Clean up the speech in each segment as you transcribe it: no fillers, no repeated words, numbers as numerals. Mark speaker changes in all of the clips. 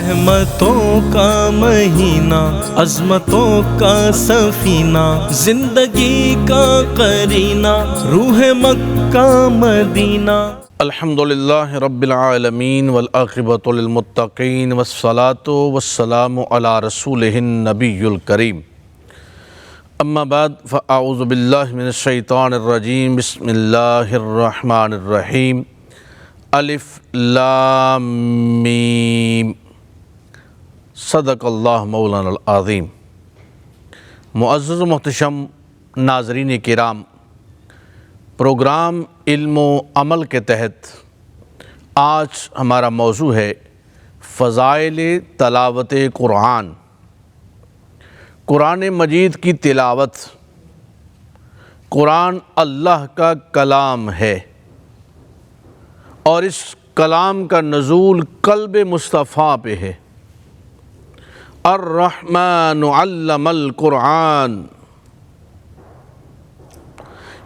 Speaker 1: رحمتوں کا مہینہ، عظمتوں کا سفینہ، زندگی کا قرینہ، روح مکہ مدینہ۔
Speaker 2: الحمدللہ رب العالمین والعاقبۃ للمتقین والصلاۃ والسلام علی رسولہ النبی الکریم، اما بعد فاعوذ باللہ من الشیطان الرجیم، بسم اللہ الرحمن الرحیم، الف لام میم، صدق اللہ مولانا العظیم۔ معزز و محتشم ناظرین کرام، پروگرام علم و عمل کے تحت آج ہمارا موضوع ہے فضائل تلاوت قرآن۔ قرآن مجید کی تلاوت، قرآن اللہ کا کلام ہے اور اس کلام کا نزول قلب مصطفیٰ پہ ہے۔ الرحمن علم القرآن،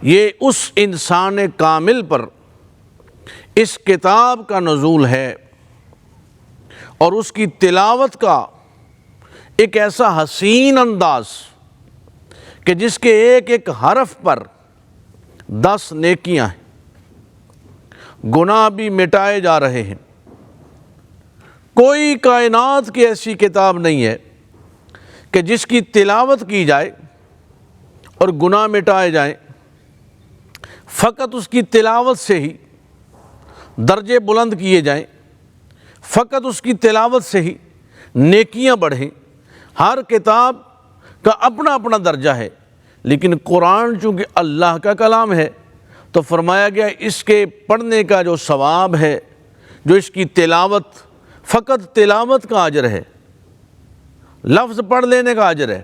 Speaker 2: یہ اس انسان کامل پر اس کتاب کا نزول ہے اور اس کی تلاوت کا ایک ایسا حسین انداز کہ جس کے ایک ایک حرف پر 10 نیکیاں ہیں، گناہ بھی مٹائے جا رہے ہیں۔ کوئی کائنات کی ایسی کتاب نہیں ہے کہ جس کی تلاوت کی جائے اور گناہ مٹائے جائیں۔ فقط اس کی تلاوت سے ہی درجے بلند کیے جائیں، فقط اس کی تلاوت سے ہی نیکیاں بڑھیں۔ ہر کتاب کا اپنا اپنا درجہ ہے، لیکن قرآن چونکہ اللہ کا کلام ہے تو فرمایا گیا اس کے پڑھنے کا جو ثواب ہے، جو اس کی تلاوت، فقط تلاوت کا اجر ہے، لفظ پڑھ لینے کا اجر ہے۔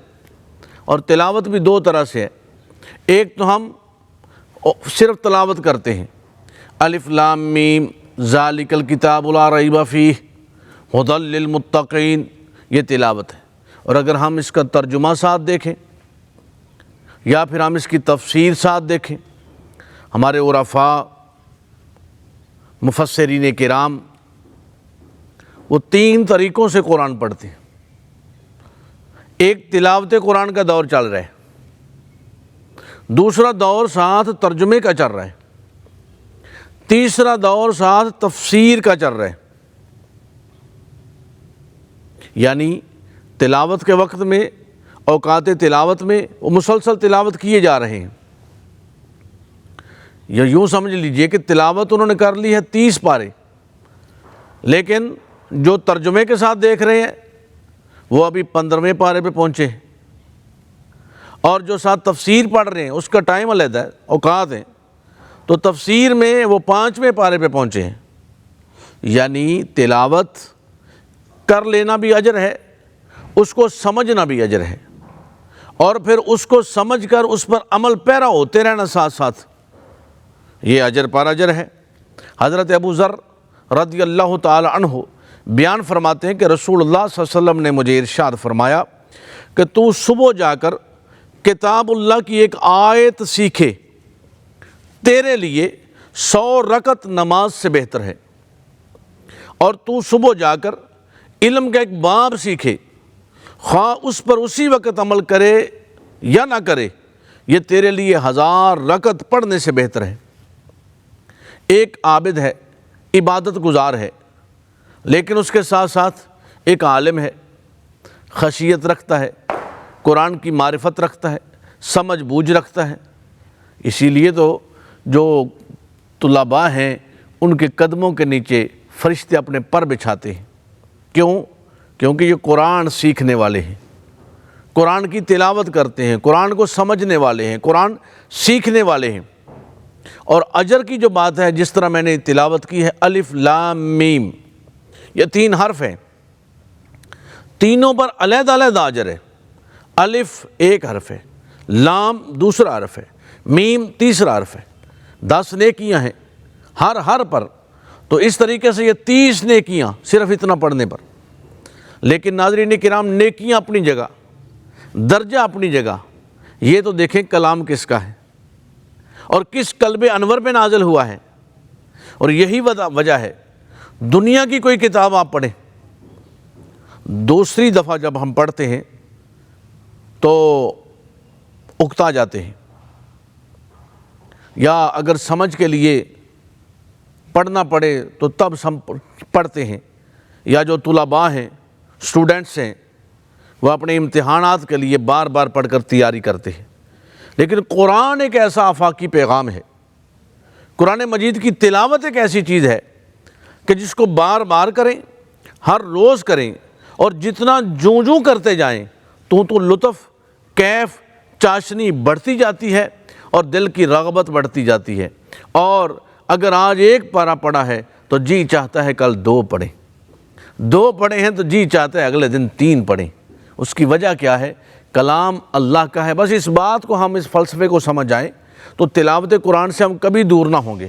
Speaker 2: اور تلاوت بھی 2 طرح سے ہے۔ ایک تو ہم صرف تلاوت کرتے ہیں، الف لام میم ذالک الکتاب لا ریب فیہ ھدی للمتقین، یہ تلاوت ہے۔ اور اگر ہم اس کا ترجمہ ساتھ دیکھیں یا پھر ہم اس کی تفسیر ساتھ دیکھیں، ہمارے عرفاء مفسرین کرام وہ 3 طریقوں سے قرآن پڑھتے ہیں۔ ایک تلاوت قرآن کا دور چل رہا ہے، دوسرا دور ساتھ ترجمے کا چل رہا ہے، تیسرا دور ساتھ تفسیر کا چل رہا ہے۔ یعنی تلاوت کے وقت میں، اوقات تلاوت میں وہ مسلسل تلاوت کیے جا رہے ہیں۔ یا یوں سمجھ لیجئے کہ تلاوت انہوں نے کر لی ہے 30 پارے، لیکن جو ترجمے کے ساتھ دیکھ رہے ہیں وہ ابھی 15ویں پارے پہ پہنچے ہیں، اور جو ساتھ تفسیر پڑھ رہے ہیں اس کا ٹائم علیحدہ ہے، اوقات ہیں، تو تفسیر میں وہ 5ویں پارے پہ پہنچے ہیں۔ یعنی تلاوت کر لینا بھی اجر ہے، اس کو سمجھنا بھی اجر ہے، اور پھر اس کو سمجھ کر اس پر عمل پیرا ہوتے رہنا ساتھ ساتھ، یہ اجر پر اجر ہے۔ حضرت ابو ذر رضی اللہ تعالی عنہ بیان فرماتے ہیں کہ رسول اللہ صلی اللہ علیہ وسلم نے مجھے ارشاد فرمایا کہ تو صبح جا کر کتاب اللہ کی ایک آیت سیکھے، تیرے لیے 100 رکعت نماز سے بہتر ہے۔ اور تو صبح جا کر علم کا ایک باب سیکھے، خواہ اس پر اسی وقت عمل کرے یا نہ کرے، یہ تیرے لیے 1000 رکعت پڑھنے سے بہتر ہے۔ ایک عابد ہے، عبادت گزار ہے، لیکن اس کے ساتھ ساتھ ایک عالم ہے، خشیت رکھتا ہے، قرآن کی معرفت رکھتا ہے، سمجھ بوجھ رکھتا ہے۔ اسی لیے تو جو طلباء ہیں ان کے قدموں کے نیچے فرشتے اپنے پر بچھاتے ہیں۔ کیوں؟ کیونکہ یہ قرآن سیکھنے والے ہیں، قرآن کی تلاوت کرتے ہیں، قرآن کو سمجھنے والے ہیں، قرآن سیکھنے والے ہیں۔ اور اجر کی جو بات ہے، جس طرح میں نے تلاوت کی ہے، الف لام میم، یہ 3 حرف ہیں، تینوں پر علیحدہ علیحدہ اجر ہے۔ الف ایک حرف ہے، لام دوسرا حرف ہے، میم تیسرا حرف ہے، 10 نیکیاں ہیں ہر پر۔ تو اس طریقے سے یہ 30 نیکیاں صرف اتنا پڑھنے پر۔ لیکن ناظرین کرام، نیکیاں اپنی جگہ، درجہ اپنی جگہ، یہ تو دیکھیں کلام کس کا ہے اور کس قلب انور پہ نازل ہوا ہے۔ اور یہی وجہ ہے، دنیا کی کوئی کتاب آپ پڑھیں، دوسری دفعہ جب ہم پڑھتے ہیں تو اکتا جاتے ہیں، یا اگر سمجھ کے لیے پڑھنا پڑے تو تب ہم پڑھتے ہیں، یا جو طلباء ہیں، اسٹوڈنٹس ہیں، وہ اپنے امتحانات کے لیے بار بار پڑھ کر تیاری کرتے ہیں۔ لیکن قرآن ایک ایسا آفاقی پیغام ہے، قرآن مجید کی تلاوت ایک ایسی چیز ہے کہ جس کو بار بار کریں، ہر روز کریں، اور جتنا جوں کرتے جائیں تو لطف، کیف، چاشنی بڑھتی جاتی ہے اور دل کی رغبت بڑھتی جاتی ہے۔ اور اگر آج ایک پارہ پڑھا ہے تو جی چاہتا ہے کل 2 پڑھیں، 2 پڑھے ہیں تو جی چاہتا ہے اگلے دن 3 پڑھیں۔ اس کی وجہ کیا ہے؟ کلام اللہ کا ہے۔ بس اس بات کو ہم اس فلسفے کو سمجھ جائیں تو تلاوت قرآن سے ہم کبھی دور نہ ہوں گے۔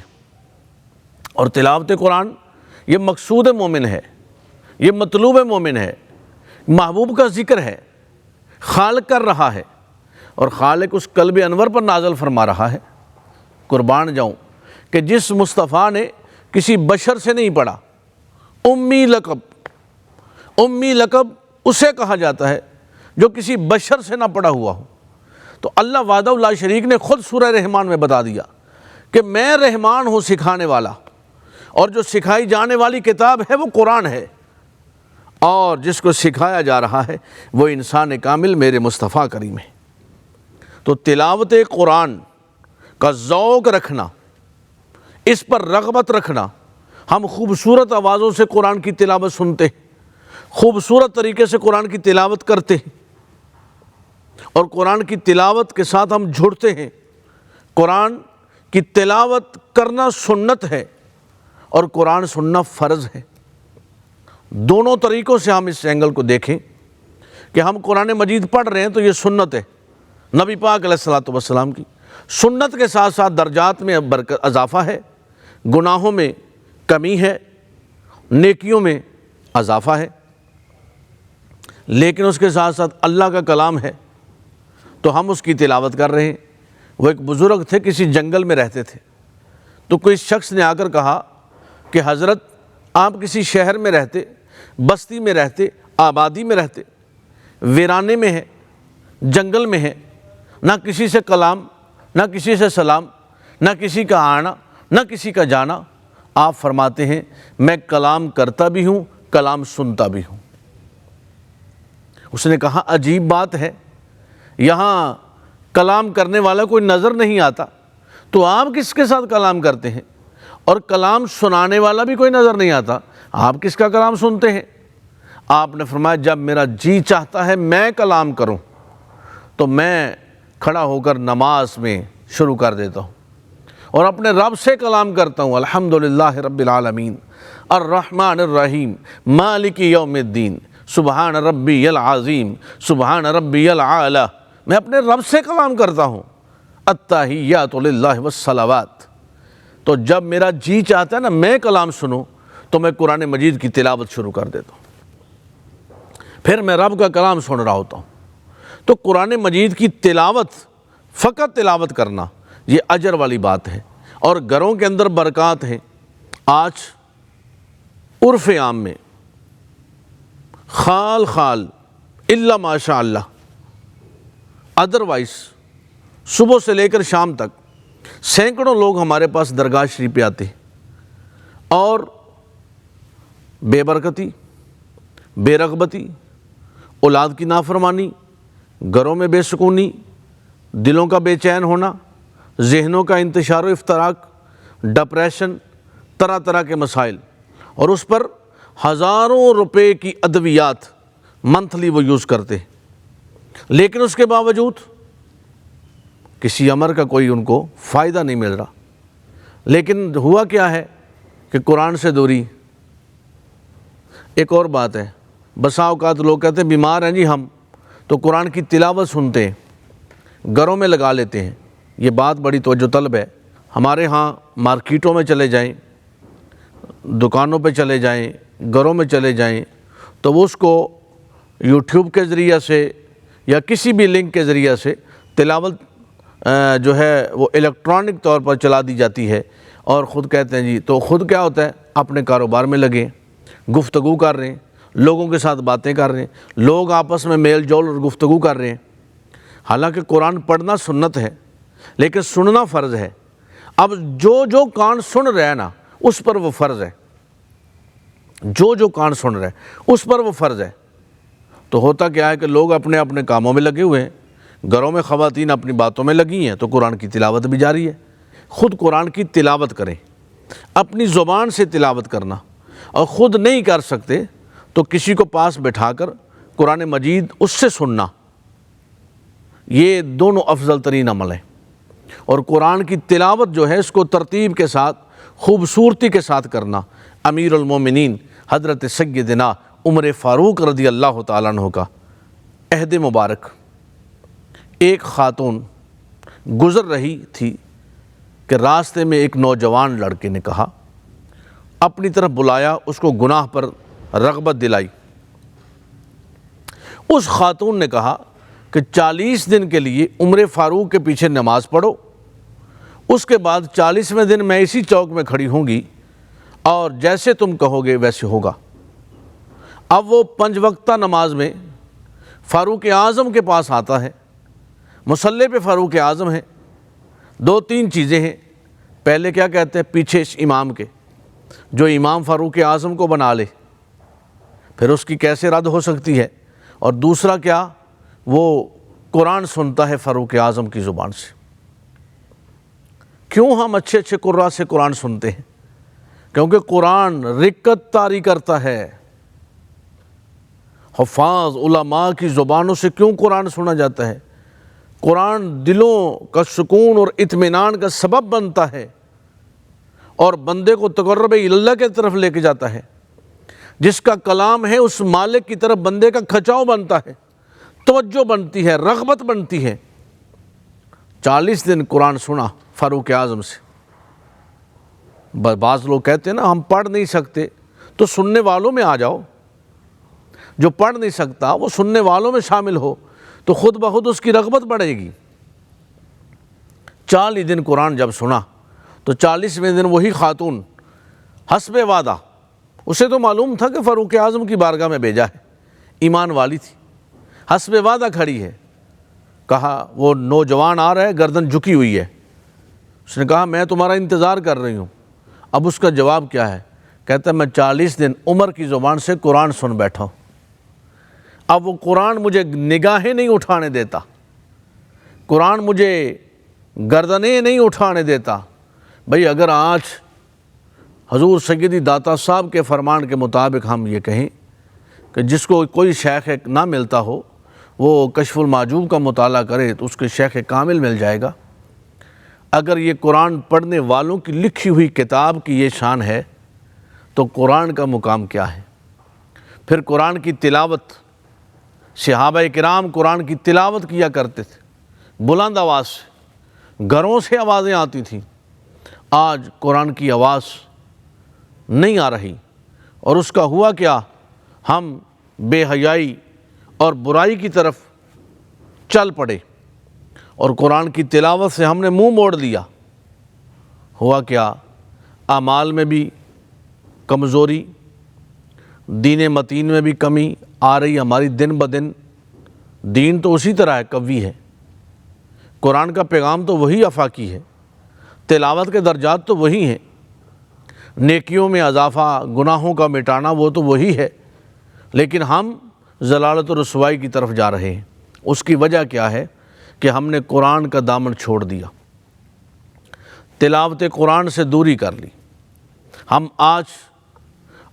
Speaker 2: اور تلاوت قرآن یہ مقصود مومن ہے، یہ مطلوب مومن ہے، محبوب کا ذکر ہے، خالق کر رہا ہے، اور خالق اس قلب انور پر نازل فرما رہا ہے۔ قربان جاؤں کہ جس مصطفیٰ نے کسی بشر سے نہیں پڑھا، امی لقب اسے کہا جاتا ہے جو کسی بشر سے نہ پڑھا ہوا ہو۔ تو اللہ وحدہ لا شریک نے خود سورہ رحمان میں بتا دیا کہ میں رحمان ہوں سکھانے والا، اور جو سکھائی جانے والی کتاب ہے وہ قرآن ہے، اور جس کو سکھایا جا رہا ہے وہ انسان کامل میرے مصطفیٰ کریم ہے۔ تو تلاوت قرآن کا ذوق رکھنا، اس پر رغبت رکھنا، ہم خوبصورت آوازوں سے قرآن کی تلاوت سنتے ہیں، خوبصورت طریقے سے قرآن کی تلاوت کرتے ہیں، اور قرآن کی تلاوت کے ساتھ ہم جڑتے ہیں۔ قرآن کی تلاوت کرنا سنت ہے اور قرآن سننا فرض ہے۔ دونوں طریقوں سے ہم اس اینگل کو دیکھیں کہ ہم قرآن مجید پڑھ رہے ہیں تو یہ سنت ہے نبی پاک علیہ الصلوۃ والسلام کی۔ سنت کے ساتھ ساتھ درجات میں اضافہ ہے، گناہوں میں کمی ہے، نیکیوں میں اضافہ ہے۔ لیکن اس کے ساتھ ساتھ اللہ کا کلام ہے تو ہم اس کی تلاوت کر رہے ہیں۔ وہ ایک بزرگ تھے، کسی جنگل میں رہتے تھے، تو کوئی شخص نے آ کر کہا کہ حضرت آپ کسی شہر میں رہتے، بستی میں رہتے، آبادی میں رہتے، ویرانے میں ہے، جنگل میں ہے، نہ کسی سے کلام، نہ کسی سے سلام، نہ کسی کا آنا، نہ کسی کا جانا۔ آپ فرماتے ہیں میں کلام کرتا بھی ہوں، کلام سنتا بھی ہوں۔ اس نے کہا عجیب بات ہے، یہاں کلام کرنے والا کوئی نظر نہیں آتا، تو آپ کس کے ساتھ کلام کرتے ہیں؟ اور کلام سنانے والا بھی کوئی نظر نہیں آتا، آپ کس کا کلام سنتے ہیں؟ آپ نے فرمایا جب میرا جی چاہتا ہے میں کلام کروں تو میں کھڑا ہو کر نماز میں شروع کر دیتا ہوں اور اپنے رب سے کلام کرتا ہوں، الحمدللہ رب العالمین الرحمن الرحیم مالک یوم الدین سبحان ربی العظیم سبحان ربی العالی۔ میں اپنے رب سے کلام کرتا ہوں، التحیات للہ والصلوات۔ تو جب میرا جی چاہتا ہے نا میں کلام سنوں تو میں قرآن مجید کی تلاوت شروع کر دیتا ہوں، پھر میں رب کا کلام سن رہا ہوتا ہوں۔ تو قرآن مجید کی تلاوت، فقط تلاوت کرنا، یہ اجر والی بات ہے، اور گھروں کے اندر برکات ہیں۔ آج عرف عام میں خال الا ماشاء اللہ، ادروائز صبح سے لے کر شام تک سینکڑوں لوگ ہمارے پاس درگاہ شریف پہ آتے ہیں، اور بے برکتی، بے رغبتی، اولاد کی نافرمانی، گھروں میں بے سکونی، دلوں کا بے چین ہونا، ذہنوں کا انتشار و افتراق، ڈپریشن، طرح طرح کے مسائل، اور اس پر ہزاروں روپے کی ادویات منتھلی وہ یوز کرتے ہیں، لیکن اس کے باوجود کسی امر کا کوئی ان کو فائدہ نہیں مل رہا۔ لیکن ہوا کیا ہے کہ قرآن سے دوری۔ ایک اور بات ہے، بسا اوقات لوگ کہتے ہیں بیمار ہیں جی ہم، تو قرآن کی تلاوت سنتے ہیں، گھروں میں لگا لیتے ہیں۔ یہ بات بڑی توجہ طلب ہے۔ ہمارے ہاں مارکیٹوں میں چلے جائیں، دکانوں پہ چلے جائیں، گھروں میں چلے جائیں، تو وہ اس کو یوٹیوب کے ذریعے سے یا کسی بھی لنک کے ذریعے سے تلاوت جو ہے وہ الیکٹرانک طور پر چلا دی جاتی ہے، اور خود کہتے ہیں جی، تو خود کیا ہوتا ہے اپنے کاروبار میں لگے، گفتگو کر رہے ہیں، لوگوں کے ساتھ باتیں کر رہے ہیں، لوگ آپس میں میل جول اور گفتگو کر رہے ہیں۔ حالانکہ قرآن پڑھنا سنت ہے لیکن سننا فرض ہے۔ اب جو کان سن رہا ہے نا اس پر وہ فرض ہے، جو کان سن رہا ہے اس پر وہ فرض ہے۔ تو ہوتا کیا ہے کہ لوگ اپنے اپنے کاموں میں لگے ہوئے ہیں، گھروں میں خواتین اپنی باتوں میں لگی ہیں، تو قرآن کی تلاوت بھی جاری ہے۔ خود قرآن کی تلاوت کریں، اپنی زبان سے تلاوت کرنا، اور خود نہیں کر سکتے تو کسی کو پاس بٹھا کر قرآن مجید اس سے سننا، یہ دونوں افضل ترین عمل ہیں۔ اور قرآن کی تلاوت جو ہے اس کو ترتیب کے ساتھ، خوبصورتی کے ساتھ کرنا۔ امیر المومنین حضرت سیدنا عمر فاروق رضی اللہ تعالیٰ عنہ کا عہد مبارک، ایک خاتون گزر رہی تھی کہ راستے میں ایک نوجوان لڑکے نے کہا، اپنی طرف بلایا، اس کو گناہ پر رغبت دلائی۔ اس خاتون نے کہا کہ 40 دن کے لیے عمر فاروق کے پیچھے نماز پڑھو، اس کے بعد 40ویں دن میں اسی چوک میں کھڑی ہوں گی اور جیسے تم کہو گے ویسے ہوگا۔ اب وہ 5 وقتہ نماز میں فاروق اعظم کے پاس آتا ہے، مصلی پہ فاروق اعظم ہے، 2-3 چیزیں ہیں۔ پہلے کیا کہتے ہیں؟ پیچھے اس امام کے، جو امام فاروق اعظم کو بنا لے پھر اس کی کیسے رد ہو سکتی ہے؟ اور دوسرا کیا؟ وہ قرآن سنتا ہے فاروق اعظم کی زبان سے۔ کیوں ہم اچھے قراء سے قرآن سنتے ہیں؟ کیونکہ قرآن رقت طاری کرتا ہے۔ حفاظ علماء کی زبانوں سے کیوں قرآن سنا جاتا ہے؟ قرآن دلوں کا سکون اور اطمینان کا سبب بنتا ہے اور بندے کو تقرب اللہ کی طرف لے کے جاتا ہے۔ جس کا کلام ہے اس مالک کی طرف بندے کا کھچاؤ بنتا ہے، توجہ بنتی ہے، رغبت بنتی ہے۔ 40 دن قرآن سنا فاروق اعظم سے۔ بعض لوگ کہتے ہیں نا ہم پڑھ نہیں سکتے، تو سننے والوں میں آ جاؤ۔ جو پڑھ نہیں سکتا وہ سننے والوں میں شامل ہو تو خود بخود اس کی رغبت بڑھے گی۔ 40 دن قرآن جب سنا تو 40ویں دن وہی خاتون حسب وعدہ، اسے تو معلوم تھا کہ فاروق اعظم کی بارگاہ میں بھیجا ہے، ایمان والی تھی، حسب وعدہ کھڑی ہے۔ کہا وہ نوجوان آ رہا ہے، گردن جھکی ہوئی ہے، اس نے کہا میں تمہارا انتظار کر رہی ہوں۔ اب اس کا جواب کیا ہے؟ کہتا ہے میں 40 دن عمر کی زبان سے قرآن سن بیٹھا ہوں، اب وہ قرآن مجھے نگاہیں نہیں اٹھانے دیتا، قرآن مجھے گردنیں نہیں اٹھانے دیتا۔ بھئی اگر آج حضور سیدی داتا صاحب کے فرمان کے مطابق ہم یہ کہیں کہ جس کو کوئی شیخ نہ ملتا ہو وہ کشف المعجوب کا مطالعہ کرے تو اس کے شیخ کامل مل جائے گا۔ اگر یہ قرآن پڑھنے والوں کی لکھی ہوئی کتاب کی یہ شان ہے تو قرآن کا مقام کیا ہے؟ پھر قرآن کی تلاوت، صحابہ کرام قرآن کی تلاوت کیا کرتے تھے بلند آواز سے، گھروں سے آوازیں آتی تھیں۔ آج قرآن کی آواز نہیں آ رہی، اور اس کا ہوا کیا؟ ہم بے حیائی اور برائی کی طرف چل پڑے اور قرآن کی تلاوت سے ہم نے منہ موڑ لیا۔ ہوا کیا؟ اعمال میں بھی کمزوری، دین متین میں بھی کمی آ رہی ہماری دن بدن۔ دین تو اسی طرح ہے، قوی ہے، قرآن کا پیغام تو وہی آفاقی ہے، تلاوت کے درجات تو وہی ہیں، نیکیوں میں اضافہ، گناہوں کا مٹانا وہ تو وہی ہے، لیکن ہم ضلالت و رسوائی کی طرف جا رہے ہیں۔ اس کی وجہ کیا ہے؟ کہ ہم نے قرآن کا دامن چھوڑ دیا، تلاوت قرآن سے دوری کر لی۔ ہم آج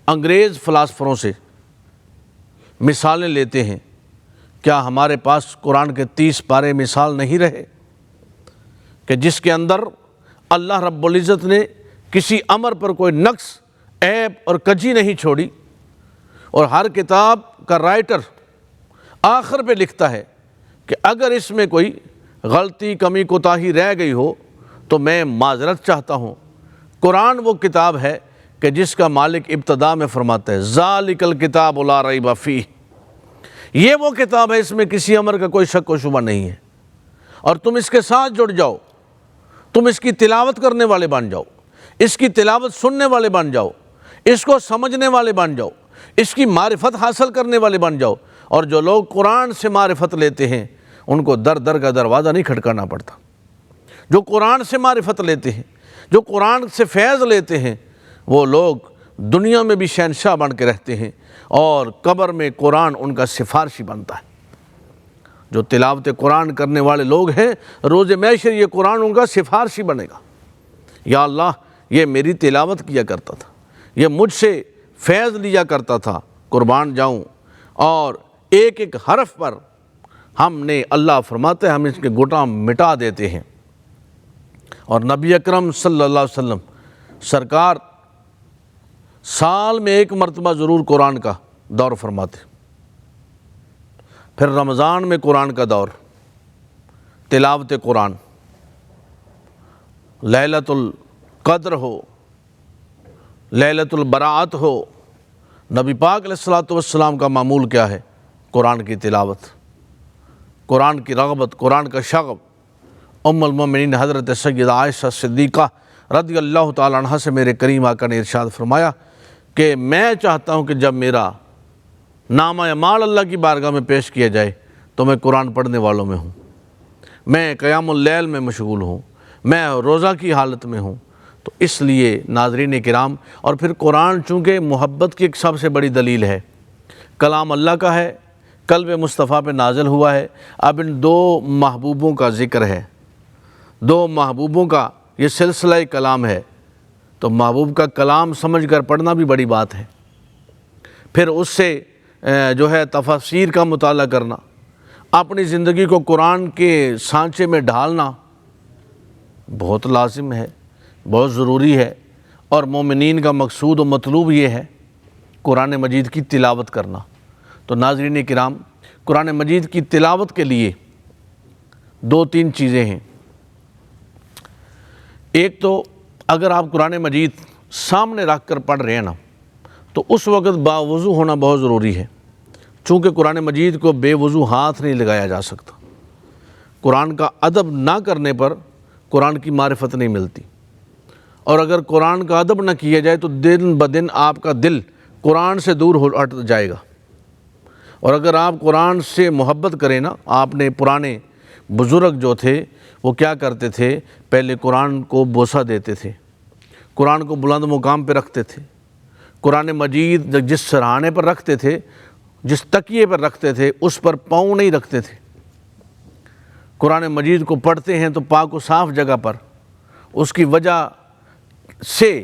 Speaker 2: انگریز فلاسفروں سے مثالیں لیتے ہیں، کیا ہمارے پاس قرآن کے 30 پارے مثال نہیں رہے کہ جس کے اندر اللہ رب العزت نے کسی امر پر کوئی نقص، عیب اور کجی نہیں چھوڑی، اور ہر کتاب کا رائٹر آخر پہ لکھتا ہے کہ اگر اس میں کوئی غلطی، کمی، کوتاہی رہ گئی ہو تو میں معذرت چاہتا ہوں۔ قرآن وہ کتاب ہے کہ جس کا مالک ابتدا میں فرماتا ہے ذالک الکتاب لا ریب فیہ، یہ وہ کتاب ہے اس میں کسی امر کا کوئی شک و شبہ نہیں ہے، اور تم اس کے ساتھ جڑ جاؤ، تم اس کی تلاوت کرنے والے بن جاؤ، اس کی تلاوت سننے والے بن جاؤ، اس کو سمجھنے والے بن جاؤ، اس کی معرفت حاصل کرنے والے بن جاؤ۔ اور جو لوگ قرآن سے معرفت لیتے ہیں ان کو در در کا دروازہ نہیں کھٹکانا پڑتا۔ جو قرآن سے معرفت لیتے ہیں، جو قرآن سے فیض لیتے ہیں، وہ لوگ دنیا میں بھی شہنشاہ بن کے رہتے ہیں اور قبر میں قرآن ان کا سفارشی بنتا ہے۔ جو تلاوت قرآن کرنے والے لوگ ہیں، روز محشر یہ قرآن ان کا سفارشی بنے گا۔ یا اللہ، یہ میری تلاوت کیا کرتا تھا، یہ مجھ سے فیض لیا کرتا تھا، قربان جاؤں۔ اور ایک ایک حرف پر ہم نے، اللہ فرماتے ہیں، ہم اس کے گھٹا مٹا دیتے ہیں۔ اور نبی اکرم صلی اللہ علیہ وسلم سرکار سال میں ایک مرتبہ ضرور قرآن کا دور فرماتے، پھر رمضان میں قرآن کا دور، تلاوت قرآن، لیلۃ القدر ہو، لیلۃ البراءت ہو، نبی پاک علیہ الصلوۃ والسلام کا معمول کیا ہے؟ قرآن کی تلاوت، قرآن کی رغبت، قرآن کا شغف۔ ام المومنین حضرت سیدہ عائشہ صدیقہ رضی اللہ تعالیٰ عنہ سے میرے کریم آقا نے ارشاد فرمایا کہ میں چاہتا ہوں کہ جب میرا نامہ اعمال اللہ کی بارگاہ میں پیش کیا جائے تو میں قرآن پڑھنے والوں میں ہوں، میں قیام اللیل میں مشغول ہوں، میں روزہ کی حالت میں ہوں۔ تو اس لیے ناظرین کرام، اور پھر قرآن چونکہ محبت کی ایک سب سے بڑی دلیل ہے، کلام اللہ کا ہے، قلب مصطفیٰ پہ نازل ہوا ہے۔ اب ان دو محبوبوں کا ذکر ہے، دو محبوبوں کا یہ سلسلہ کلام ہے، تو محبوب کا کلام سمجھ کر پڑھنا بھی بڑی بات ہے۔ پھر اس سے جو ہے تفسیر کا مطالعہ کرنا، اپنی زندگی کو قرآن کے سانچے میں ڈھالنا بہت لازم ہے، بہت ضروری ہے۔ اور مومنین کا مقصود و مطلوب یہ ہے قرآن مجید کی تلاوت کرنا۔ تو ناظرین کرام، قرآن مجید کی تلاوت کے لیے دو تین چیزیں ہیں۔ ایک تو اگر آپ قرآن مجید سامنے رکھ کر پڑھ رہے ہیں نا، تو اس وقت باوضو ہونا بہت ضروری ہے، چونکہ قرآن مجید کو بے وضو ہاتھ نہیں لگایا جا سکتا۔ قرآن کا ادب نہ کرنے پر قرآن کی معرفت نہیں ملتی، اور اگر قرآن کا ادب نہ کیا جائے تو دن بدن آپ کا دل قرآن سے دور ہٹ جائے گا۔ اور اگر آپ قرآن سے محبت کریں نا، آپ نے پرانے بزرگ جو تھے وہ کیا کرتے تھے؟ پہلے قرآن کو بوسہ دیتے تھے، قرآن کو بلند مقام پہ رکھتے تھے، قرآن مجید جس سرہانے پر رکھتے تھے، جس تکیے پر رکھتے تھے، اس پر پاؤں نہیں رکھتے تھے۔ قرآن مجید کو پڑھتے ہیں تو پاک و صاف جگہ پر، اس کی وجہ سے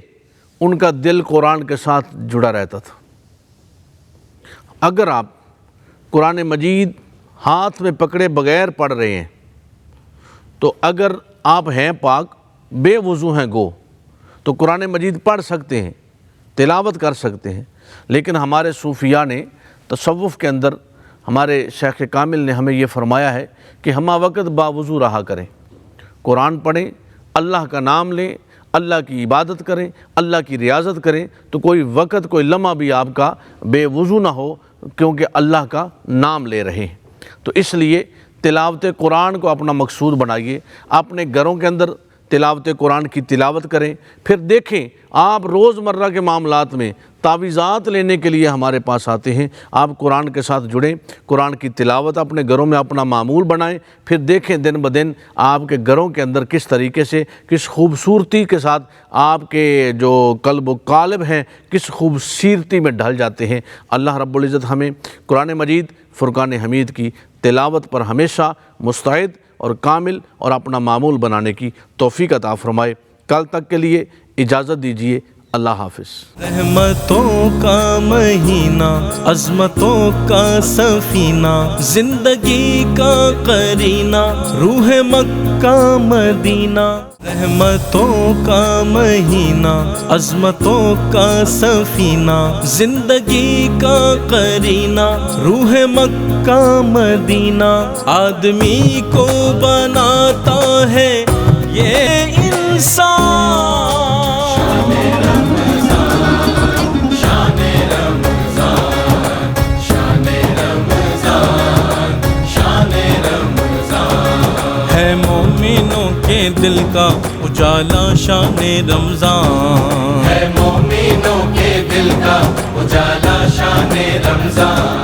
Speaker 2: ان کا دل قرآن کے ساتھ جڑا رہتا تھا۔ اگر آپ قرآن مجید ہاتھ میں پکڑے بغیر پڑھ رہے ہیں تو اگر آپ ہیں پاک، بے وضو ہیں گو، تو قرآن مجید پڑھ سکتے ہیں، تلاوت کر سکتے ہیں۔ لیکن ہمارے صوفیاء نے تصوف کے اندر، ہمارے شیخ کامل نے ہمیں یہ فرمایا ہے کہ ہمہ وقت باوضو رہا کریں، قرآن پڑھیں، اللہ کا نام لیں، اللہ کی عبادت کریں، اللہ کی ریاضت کریں، تو کوئی وقت، کوئی لمحہ بھی آپ کا بے وضو نہ ہو، کیونکہ اللہ کا نام لے رہے ہیں۔ تو اس لیے تلاوت قرآن کو اپنا مقصود بنائیے، اپنے گھروں کے اندر تلاوت قرآن کی تلاوت کریں۔ پھر دیکھیں، آپ روزمرہ کے معاملات میں تعویذات لینے کے لیے ہمارے پاس آتے ہیں، آپ قرآن کے ساتھ جڑیں، قرآن کی تلاوت اپنے گھروں میں اپنا معمول بنائیں۔ پھر دیکھیں دن بدن آپ کے گھروں کے اندر کس طریقے سے، کس خوبصورتی کے ساتھ آپ کے جو قلب و قالب ہیں کس خوبصورتی میں ڈھل جاتے ہیں۔ اللہ رب العزت ہمیں قرآن مجید فرقان حمید کی تلاوت پر ہمیشہ مستعد اور کامل اور اپنا معمول بنانے کی توفیق عطا فرمائے۔ کل تک کے لیے اجازت دیجیے، اللہ حافظ۔
Speaker 1: رحمتوں کا مہینہ، عظمتوں کا سفینہ، زندگی کا قرینہ، روح مکہ مدینہ۔ رحمتوں کا مہینہ، عظمتوں کا سفینہ، زندگی کا قرینہ، روح مکہ مدینہ۔ آدمی کو بناتا ہے یہ انسان، ہے مومنوں کے دل کا اجالا شان رمضان،
Speaker 3: ہے مومنوں کے دل کا اجالا شان
Speaker 1: شان رمضان